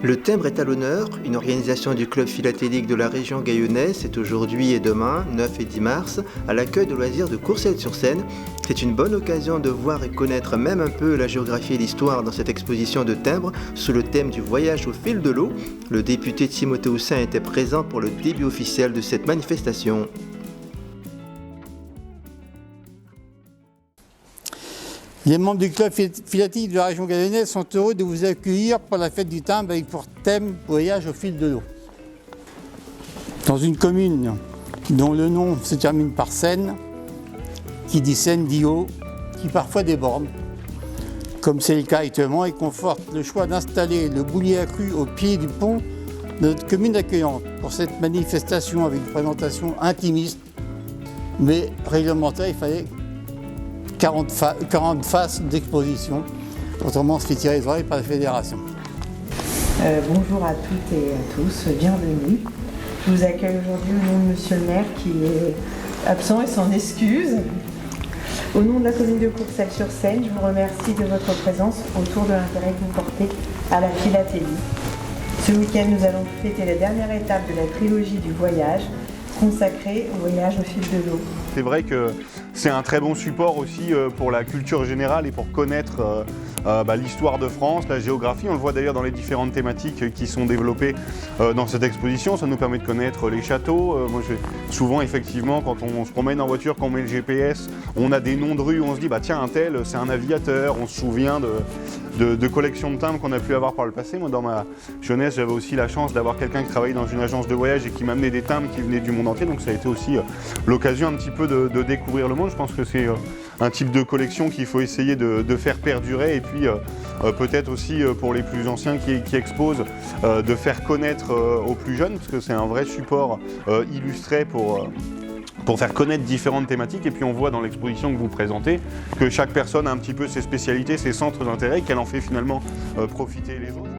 Le timbre est à l'honneur, une organisation du club philatélique de la région gayonnaise. C'est aujourd'hui et demain, 9 et 10 mars, à l'accueil de loisirs de Courcelles-sur-Seine. C'est une bonne occasion de voir et connaître même un peu la géographie et l'histoire dans cette exposition de timbres sous le thème du voyage au fil de l'eau. Le député Timothée Houssin était présent pour le début officiel de cette manifestation. Les membres du club philatélique de la région gayonnaise sont heureux de vous accueillir pour la fête du timbre avec pour thème voyage au fil de l'eau. Dans une commune dont le nom se termine par Seine, qui dit Seine dit eau, qui parfois déborde, comme c'est le cas actuellement, et conforte le choix d'installer le boulier accru au pied du pont de notre commune accueillante pour cette manifestation avec une présentation intimiste, mais réglementaire. Il fallait 40 faces d'exposition, autrement se fait tirer les oreilles par la fédération. Bonjour à toutes et à tous, bienvenue. Je vous accueille aujourd'hui au nom de Monsieur le maire qui est absent et s'en excuse. Au nom de la commune de Courcelles-sur-Seine, je vous remercie de votre présence autour de l'intérêt que vous portez à la philatélie. Ce week-end, nous allons fêter la dernière étape de la trilogie du voyage, consacrée au voyage au fil de l'eau. C'est vrai que c'est un très bon support aussi pour la culture générale et pour connaître l'histoire de France, la géographie. On le voit d'ailleurs dans les différentes thématiques qui sont développées dans cette exposition. Ça nous permet de connaître les châteaux. Souvent, effectivement, quand on se promène en voiture, quand on met le GPS, on a des noms de rues où on se dit bah tiens, un tel, c'est un aviateur. On se souvient de collections de timbres qu'on a pu avoir par le passé. Moi, dans ma jeunesse, j'avais aussi la chance d'avoir quelqu'un qui travaillait dans une agence de voyage et qui m'amenait des timbres qui venaient du monde entier. Donc ça a été aussi l'occasion un petit peu de découvrir le monde. Je pense que c'est un type de collection qu'il faut essayer de faire perdurer et puis peut-être aussi pour les plus anciens qui exposent, de faire connaître aux plus jeunes, parce que c'est un vrai support illustré pour faire connaître différentes thématiques. Et puis on voit dans l'exposition que vous présentez que chaque personne a un petit peu ses spécialités, ses centres d'intérêt, qu'elle en fait finalement profiter les autres.